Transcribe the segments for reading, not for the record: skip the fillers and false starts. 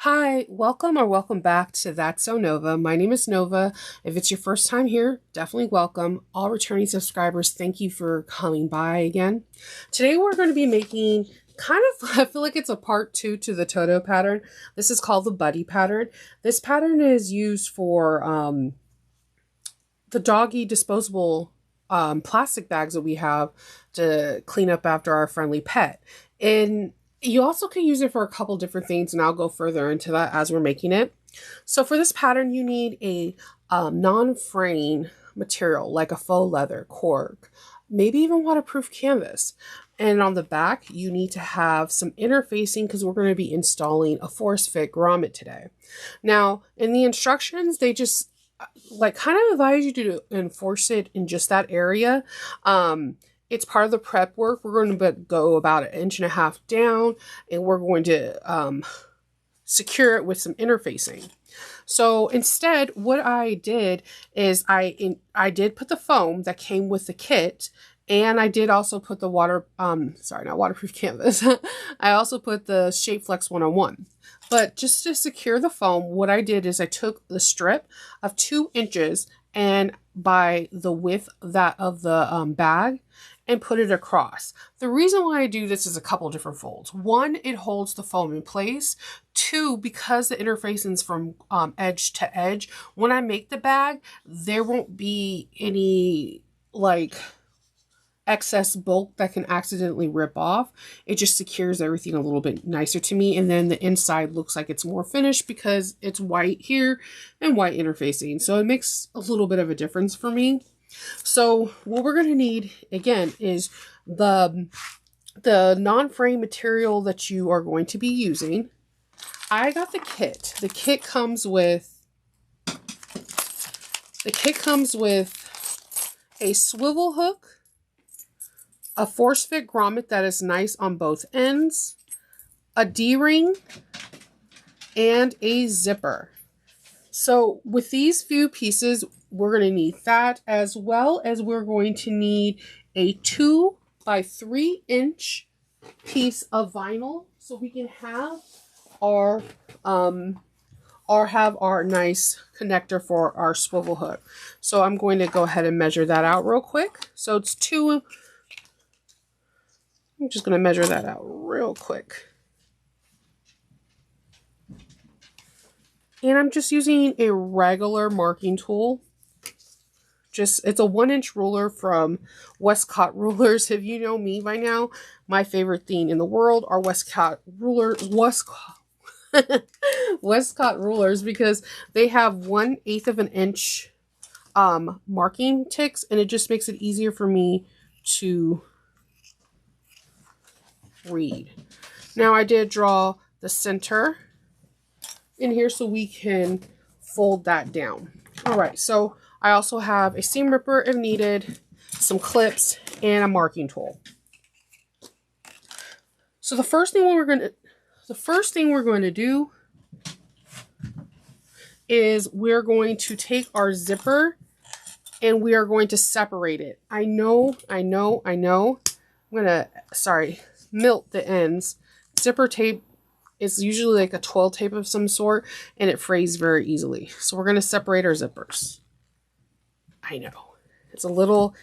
Hi, welcome or welcome back to That's So Nova. My name is Nova. If it's your first time here, definitely welcome. All returning subscribers, thank you for coming by again. Today we're going to be making I feel like it's a part two to the Toto pattern. This is called the Buddy pattern. This pattern is used for the doggy disposable plastic bags that we have to clean up after our friendly pet. And you also can use it for a couple different things, and I'll go further into that as we're making it. So for this pattern, you need a non-fraying material like a faux leather, cork, maybe even waterproof canvas. And on the back, you need to have some interfacing because we're going to be installing a force fit grommet today. Now, in the instructions, they just kind of advise you to enforce it in just that area. It's part of the prep work. We're going to go about 1.5 inches down, and we're going to secure it with some interfacing. So instead, what I did is I did put the foam that came with the kit, and I did also put the not waterproof canvas. I also put the Shape Flex 101. But just to secure the foam, what I did is I took the strip of 2 inches and by the width of the bag and put it across. The reason why I do this is a couple different folds. One, it holds the foam in place. Two, because the interfacing is from edge to edge, when I make the bag, there won't be any excess bulk that can accidentally rip off. It just secures everything a little bit nicer to me, and then the inside looks like it's more finished because it's white here and white interfacing, so it makes a little bit of a difference for me. So what we're going to need again is the non-frame material that you are going to be using. I got the kit. The kit comes with a swivel hook, a force fit grommet that is nice on both ends, a D-ring, and a zipper. So with these few pieces, we're going to need that, as well as we're going to need a 2 by 3 inch piece of vinyl so we can have our nice connector for our swivel hook. So I'm going to go ahead and measure that out real quick. So it's 2. I'm just going to measure that out real quick. And I'm just using a regular marking tool. It's a 1-inch ruler from Westcott Rulers. If you know me by now, my favorite thing in the world are Westcott Rulers, Westcott Rulers, because they have 1/8 of an inch marking ticks, and it just makes it easier for me to read. Now I did draw the center in here so we can fold that down. All right, so I also have a seam ripper if needed, some clips, and a marking tool. So the first thing we're going to do is we're going to take our zipper and we are going to separate it. I know. I'm going to, melt the ends. Zipper tape is usually like a 12 tape of some sort, and it frays very easily. So we're going to separate our zippers. I know it's a little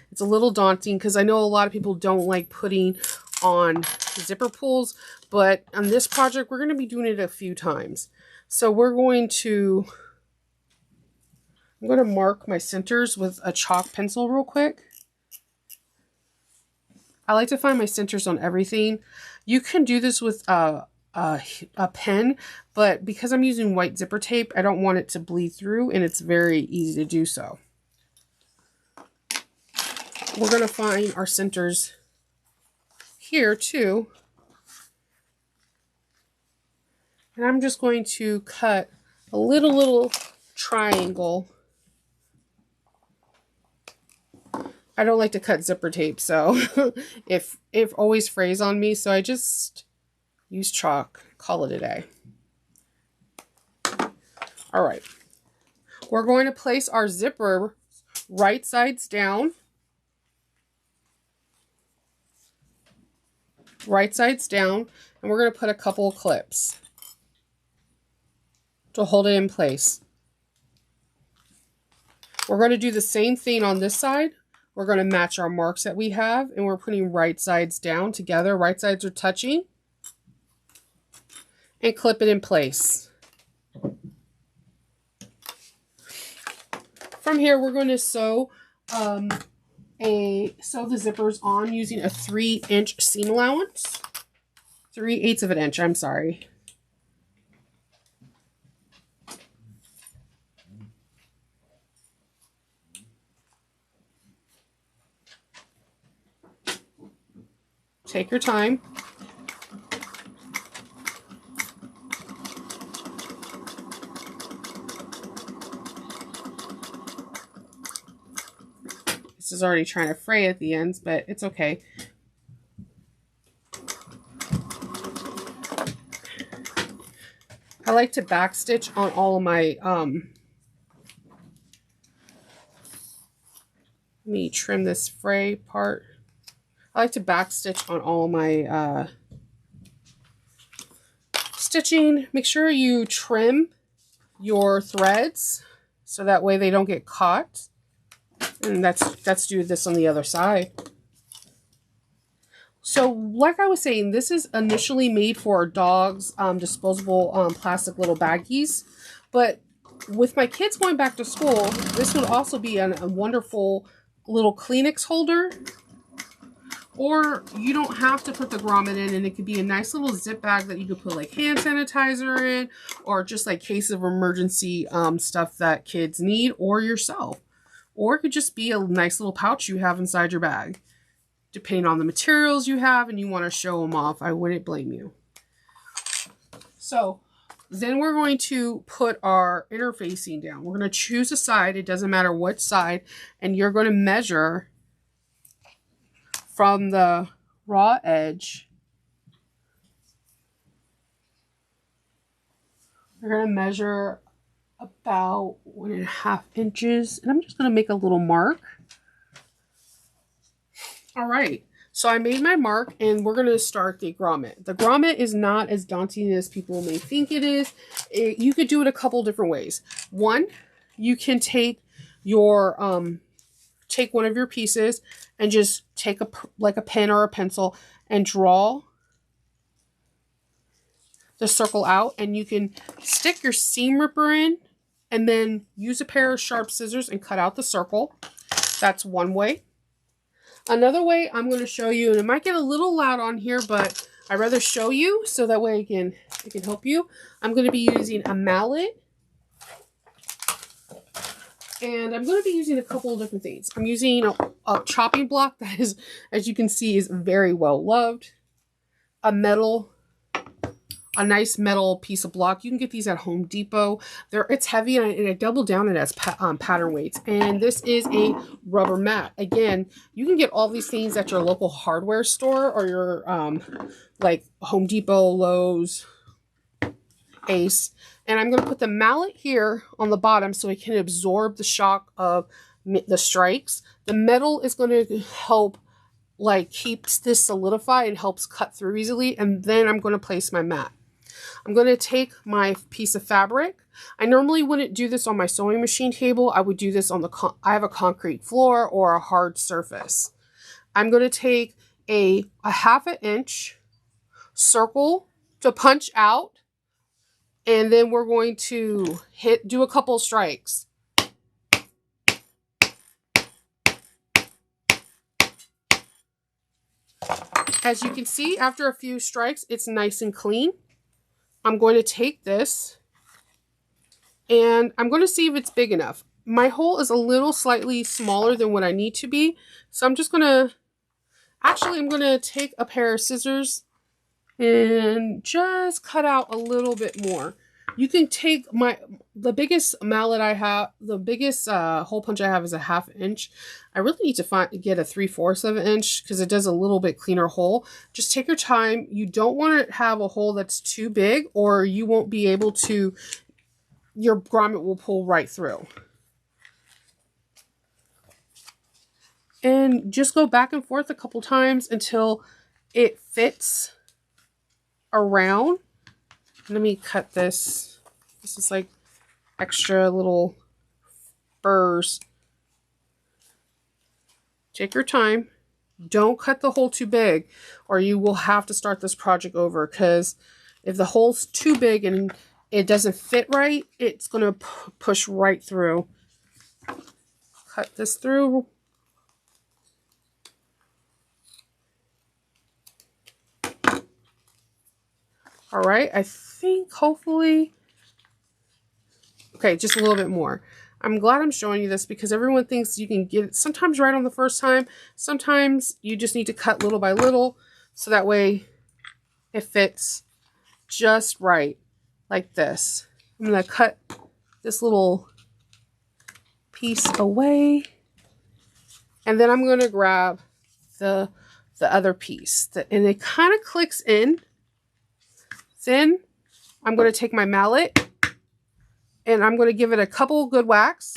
daunting because I know a lot of people don't like putting on zipper pulls, but on this project we're going to be doing it a few times. So I'm going to mark my centers with a chalk pencil real quick. I like to find my centers on everything. You can do this with a pen, but because I'm using white zipper tape, I don't want it to bleed through, and it's very easy to do so. We're going to find our centers here too. And I'm just going to cut a little triangle. I don't like to cut zipper tape, so if it always frays on me, so I just use chalk, call it a day. All right, we're going to place our zipper right sides down. And we're going to put a couple of clips. to hold it in place. We're going to do the same thing on this side. We're going to match our marks that we have, and we're putting right sides down together. Right sides are touching. And clip it in place. From here, we're going to sew the zippers on using a 3-inch seam allowance. 3/8 of an inch, I'm sorry. Take your time. This is already trying to fray at the ends, but it's okay. I like to backstitch on all of my, let me trim this fray part. I like to backstitch on all my stitching. Make sure you trim your threads so that way they don't get caught. And let's do this on the other side. So like I was saying, this is initially made for our dogs, disposable plastic little baggies. But with my kids going back to school, this would also be a wonderful little Kleenex holder. Or you don't have to put the grommet in, and it could be a nice little zip bag that you could put like hand sanitizer in, or just like case of emergency stuff that kids need, or yourself. Or it could just be a nice little pouch you have inside your bag. Depending on the materials you have and you want to show them off, I wouldn't blame you. So then we're going to put our interfacing down. We're going to choose a side. It doesn't matter what side. And you're going to measure from the raw edge. We're going to measure about 1.5 inches. And I'm just going to make a little mark. All right, so I made my mark, and we're going to start the grommet. The grommet is not as daunting as people may think it is. You could do it a couple different ways. One, you can take your take one of your pieces and just take like a pen or a pencil and draw the circle out, and you can stick your seam ripper in and then use a pair of sharp scissors and cut out the circle. That's one way. Another way I'm going to show you, and it might get a little loud on here, but I'd rather show you so that way it can help you. I'm going to be using a mallet, and I'm going to be using a couple of different things. I'm using a chopping block that is, as you can see, is very well loved. A nice metal piece of block. You can get these at Home Depot. It's heavy, and I double down it as pattern weights. And this is a rubber mat. Again, you can get all these things at your local hardware store or your like Home Depot, Lowe's, Ace. And I'm going to put the mallet here on the bottom so it can absorb the shock of the strikes. The metal is going to help like keeps this solidified and helps cut through easily. And then I'm going to place my mat. I'm going to take my piece of fabric. I normally wouldn't do this on my sewing machine table. I would do this on I have a concrete floor or a hard surface. I'm going to take a 1/2 inch circle to punch out. And then we're going to do a couple strikes. As you can see, after a few strikes, it's nice and clean. I'm going to take this and I'm going to see if it's big enough. My hole is a little slightly smaller than what I need to be. So I'm just going to, I'm going to take a pair of scissors and just cut out a little bit more. You can take the biggest mallet I have, the biggest hole punch I have is a 1/2 inch. I really need to get a 3/4 of an inch because it does a little bit cleaner hole. Just take your time. You don't want to have a hole that's too big or you won't be able to, your grommet will pull right through. And just go back and forth a couple times until it fits around. Let me cut this. This is like extra little burrs. Take your time. Don't cut the hole too big or you will have to start this project over, because if the hole's too big and it doesn't fit right, it's going to push right through. Cut this through. All right, I think hopefully, okay, just a little bit more. I'm glad I'm showing you this because everyone thinks you can get it sometimes right on the first time. Sometimes you just need to cut little by little so that way it fits just right, like this. I'm going to cut this little piece away, and then I'm going to grab the other piece, and it kind of clicks in. Then I'm going to take my mallet and I'm going to give it a couple good whacks.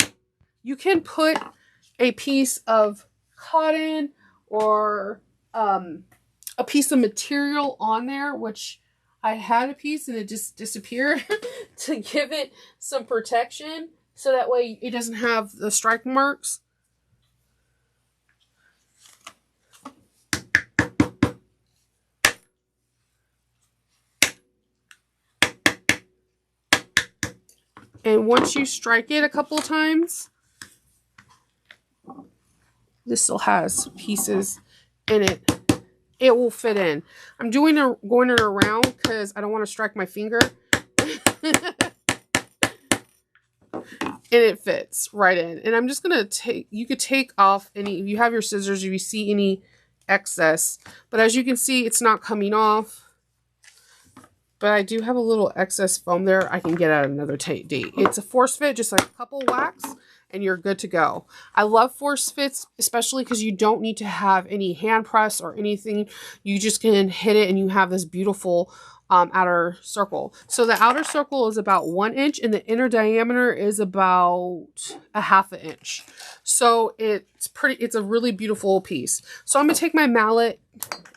You can put a piece of cotton or a piece of material on there, which I had a piece and it just disappeared to give it some protection so that way it doesn't have the strike marks. And once you strike it a couple times, this still has pieces in it. It will fit in. I'm going it around because I don't want to strike my finger. And it fits right in. And I'm just going to take, you could take off any, if you have your scissors, if you see any excess. But as you can see, it's not coming off. But I do have a little excess foam there I can get at another date. It's a force fit, just like a couple whacks, and you're good to go. I love force fits, especially because you don't need to have any hand press or anything. You just can hit it and you have this beautiful outer circle. So the outer circle is about 1 inch and the inner diameter is about a 1/2 inch. So it's a really beautiful piece. So I'm going to take my mallet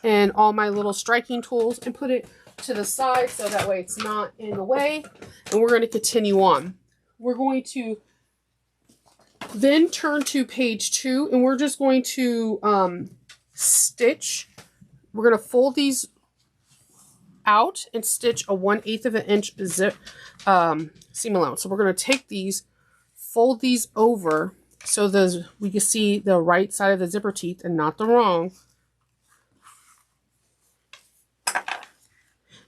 and all my little striking tools and put it to the side so that way it's not in the way, and we're going to continue on. We're going to then turn to page 2 and we're just going to stitch. We're going to fold these out and stitch a 1/8 of an inch zip seam allowance. So we're going to take these, fold these over so we can see the right side of the zipper teeth and not the wrong.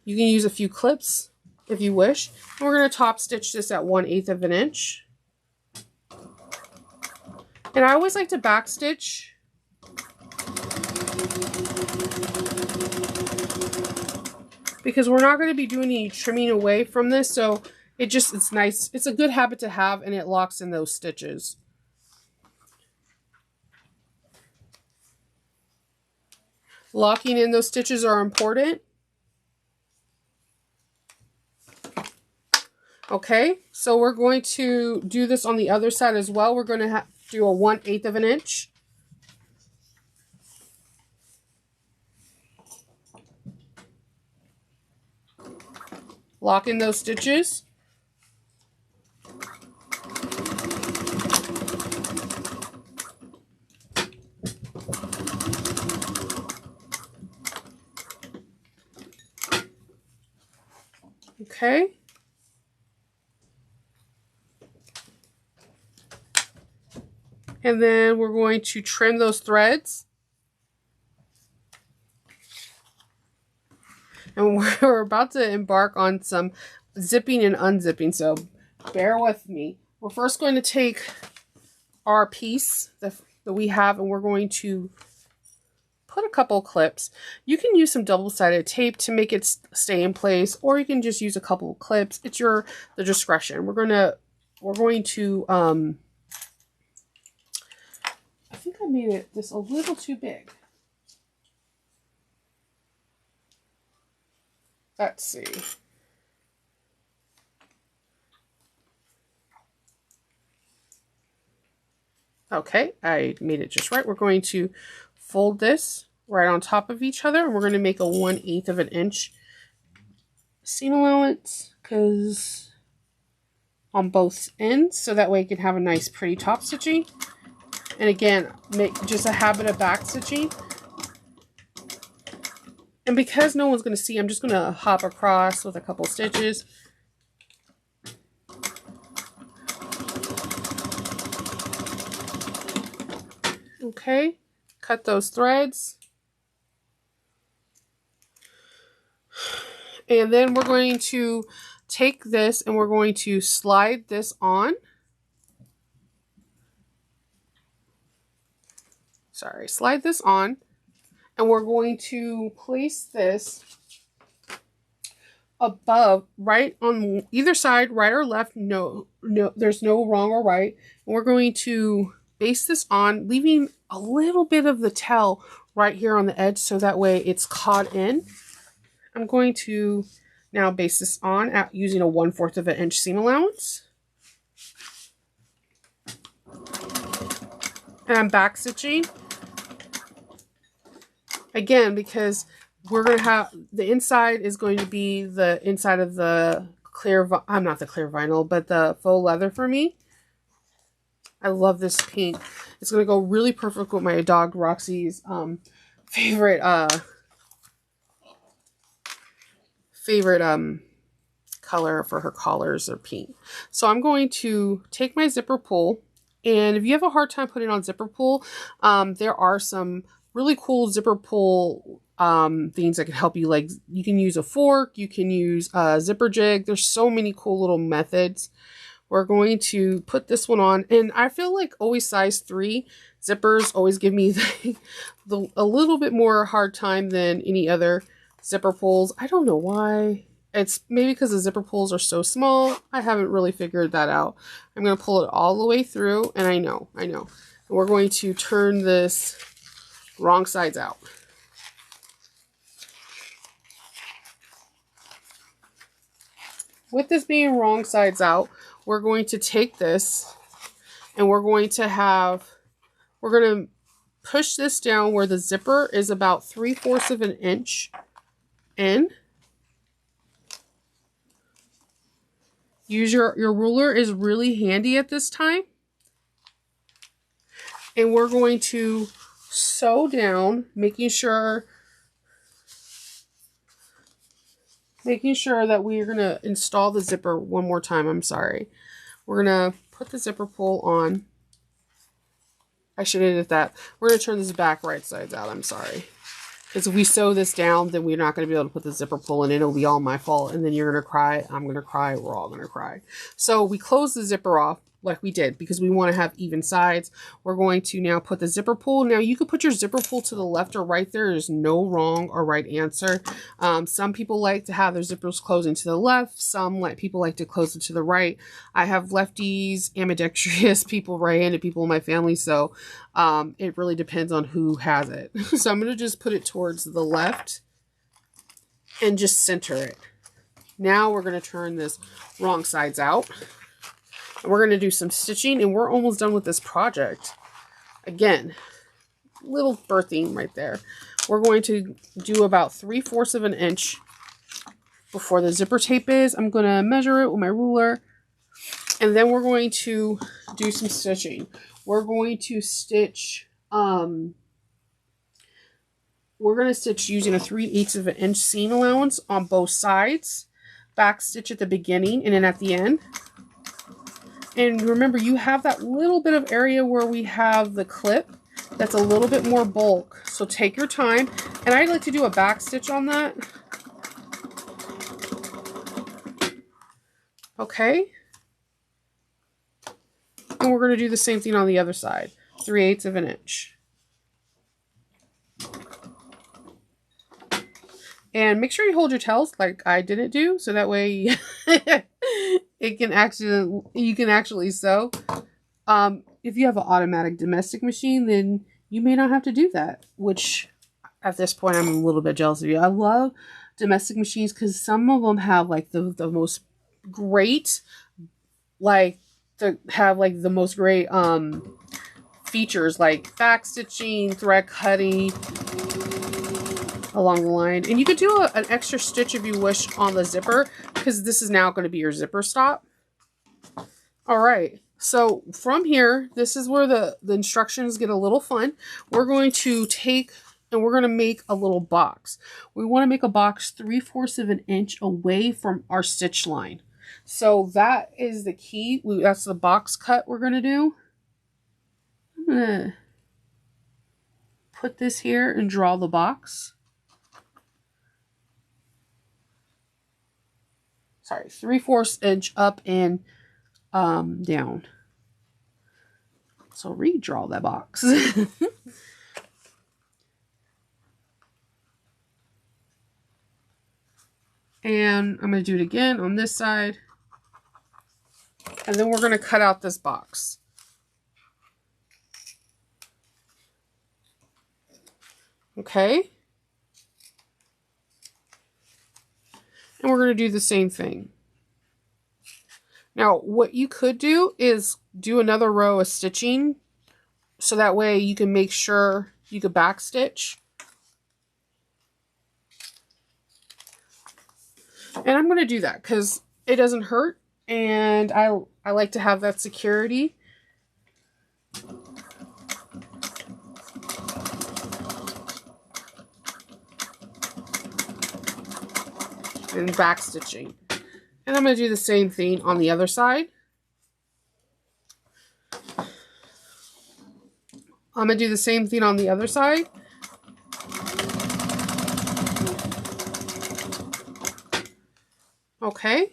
You can use a few clips if you wish. And we're going to top stitch this at 1/8 of an inch. And I always like to back stitch. Because we're not going to be doing any trimming away from this. So it's nice. It's a good habit to have and it locks in those stitches. Locking in those stitches are important. Okay, so we're going to do this on the other side as well. We're going to do a 1/8 of an inch. Lock in those stitches. Okay. And then we're going to trim those threads. And we're about to embark on some zipping and unzipping, so bear with me. We're first going to take our piece that we have and we're going to put a couple clips. You can use some double-sided tape to make it stay in place, or you can just use a couple of clips. It's the discretion. We're going to I think I made this a little too big. Let's see. Okay, I made it just right. We're going to fold this right on top of each other. And we're going to make a 1/8 of an inch seam allowance because on both ends, so that way you can have a nice pretty top stitching. And again, make just a habit of back stitching. And because no one's going to see, I'm just going to hop across with a couple stitches. Okay, cut those threads. And then we're going to take this and we're going to slide this on. Sorry, slide this on. And we're going to place this above, right on either side, right or left. No, there's no wrong or right. And we're going to base this on, leaving a little bit of the tail right here on the edge so that way it's caught in. I'm going to now base this on at using a 1/4 of an inch seam allowance. And I'm back stitching. Again, because we're going to have, the inside is going to be the inside of the clear, not the clear vinyl, but the faux leather for me. I love this pink. It's going to go really perfect with my dog Roxy's favorite color for her collars are pink. So I'm going to take my zipper pull, and if you have a hard time putting on zipper pull, there are some really cool zipper pull things that can help you. Like you can use a fork, you can use a zipper jig. There's so many cool little methods. We're going to put this one on, and I feel like always size 3 zippers always give me a little bit more hard time than any other zipper pulls. I don't know why. It's maybe because the zipper pulls are so small. I haven't really figured that out. I'm going to pull it all the way through, and I know. And we're going to turn this wrong sides out. With this being wrong sides out, we're going to take this and we're going to push this down where the zipper is about 3/4 of an inch in. Use your ruler is really handy at this time. And we're going to sew down, making sure that we're going to install the zipper one more time. I'm sorry. We're going to put the zipper pull on. I should have did that. We're going to turn this back right sides out. I'm sorry. Because if we sew this down, then we're not going to be able to put the zipper pull in. It'll be all my fault. And then you're going to cry. I'm going to cry. We're all going to cry. So we close the zipper off like we did because we want to have even sides. We're going to now put the zipper pull. Now you could put your zipper pull to the left or right. There is no wrong or right answer. Some people like to have their zippers closing to the left. People like to close it to the right. I have lefties, ambidextrous people, right-handed people in my family. So it really depends on who has it. So I'm going to just put it towards the left and just center it. Now we're going to turn this wrong sides out. We're going to do some stitching, and we're almost done with this project. Again, little birthing right there. We're going to do about 3/4 of an inch before the zipper tape is. I'm going to measure it with my ruler, and then we're going to do some stitching. We're going to stitch, using a 3/8 of an inch seam allowance on both sides. Back stitch at the beginning and then at the end. And remember, you have that little bit of area where we have the clip that's a little bit more bulk. So take your time. And I like to do a back stitch on that. Okay. And we're going to do the same thing on the other side. 3/8 of an inch. And make sure you hold your tails like I didn't do. So that way you can actually sew. If you have an automatic domestic machine, then you may not have to do that, which at this point I'm a little bit jealous of you. I love domestic machines because some of them have like the most great, features like back stitching, thread cutting along the line. And you could do an extra stitch if you wish on the zipper, because this is now going to be your zipper stop. All right. So from here, this is where the instructions get a little fun. We're going to take and we're going to make a little box. We want to make a box 3/4 of an inch away from our stitch line. So that is the key. That's the box cut we're going to do. I'm going to put this here and draw the box. Sorry, 3/4 inch up and down. So redraw that box. And I'm going to do it again on this side. And then we're going to cut out this box. Okay. And we're going to do the same thing. Now, what you could do is do another row of stitching. So that way you can make sure you could back stitch. And I'm going to do that because it doesn't hurt. And I like to have that security. And back stitching. And I'm going to do the same thing on the other side. I'm going to do the same thing on the other side. Okay.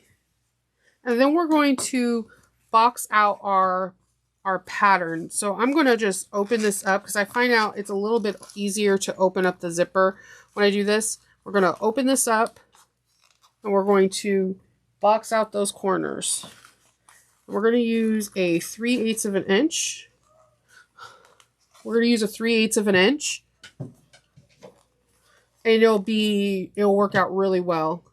And then we're going to box out our pattern. So I'm going to just open this up because I find out it's a little bit easier to open up the zipper when I do this. We're going to open this up and we're going to box out those corners. We're going to use a 3/8 of an inch. We're going to use a 3/8 of an inch. And it'll work out really well.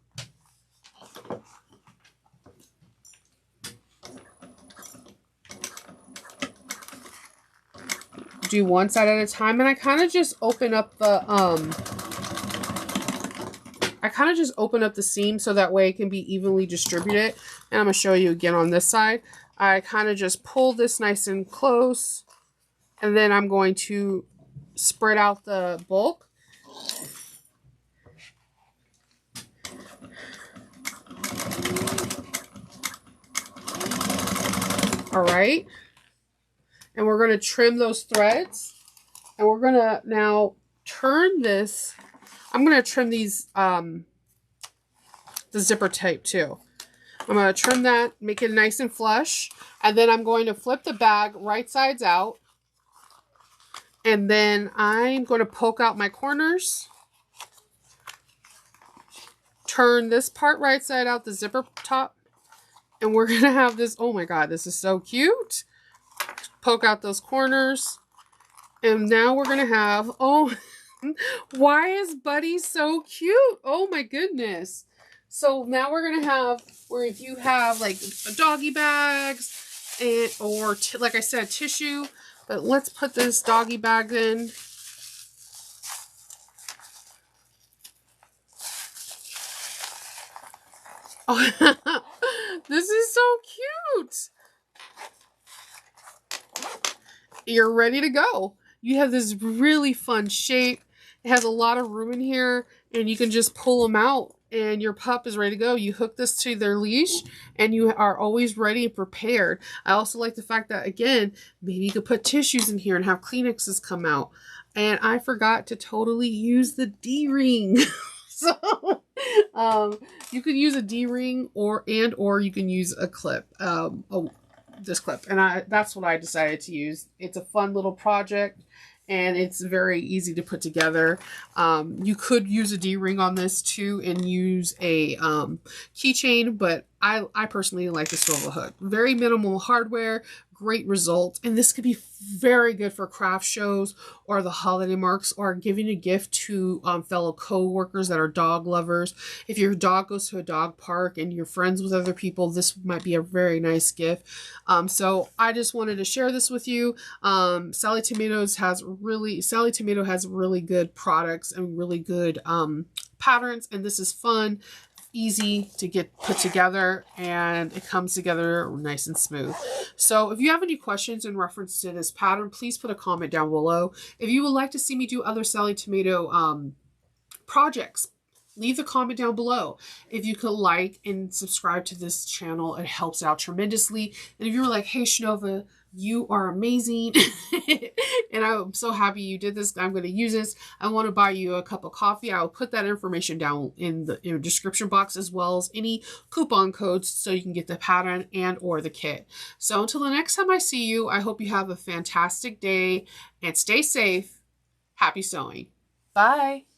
Do one side at a time, and I kind of just open up the seam so that way it can be evenly distributed. And I'm going to show you again on this side. I kind of just pull this nice and close, and then I'm going to spread out the bulk. All right. And we're going to trim those threads. And we're going to now turn this. I'm going to trim these, the zipper tape too. I'm going to trim that, make it nice and flush. And then I'm going to flip the bag right sides out. And then I'm going to poke out my corners. Turn this part right side out, the zipper top. And we're going to have this. Oh my God, this is so cute. Poke out those corners. And now we're going to have, oh, why is Buddy so cute? Oh my goodness. So now we're going to have, where if you have like doggy bags and, or like I said, tissue, but let's put this doggy bag in. Oh, this is so cute. You're ready to go. You have this really fun shape. It has a lot of room in here, and you can just pull them out and your pup is ready to go. You hook this to their leash and you are always ready and prepared. I also like the fact that, again, maybe you could put tissues in here and have Kleenexes come out. And I forgot to totally use the D-ring. So you could use a D-ring or you can use a clip. This clip, and that's what I decided to use. It's a fun little project and it's very easy to put together. You could use a D-ring on this too and use a keychain, but I personally like the swivel hook. Very minimal hardware, great result, and this could be very good for craft shows or the holiday marks or giving a gift to fellow co-workers that are dog lovers. If your dog goes to a dog park and you're friends with other people, this might be a very nice gift. So I just wanted to share this with you. Sally Tomato has really good products and really good patterns, and this is fun, easy to get put together, and it comes together nice and smooth. So if you have any questions in reference to this pattern, please put a comment down below. If you would like to see me do other Sally Tomato projects, leave a comment down below. If you could like and subscribe to this channel, it helps out tremendously. And if you're like, hey Shnova, you are amazing and I'm so happy you did this, I'm going to use this, I want to buy you a cup of coffee, I will put that information down in the description box, as well as any coupon codes so you can get the pattern and or the kit. So until the next time I see you, I hope you have a fantastic day and stay safe. Happy sewing. Bye.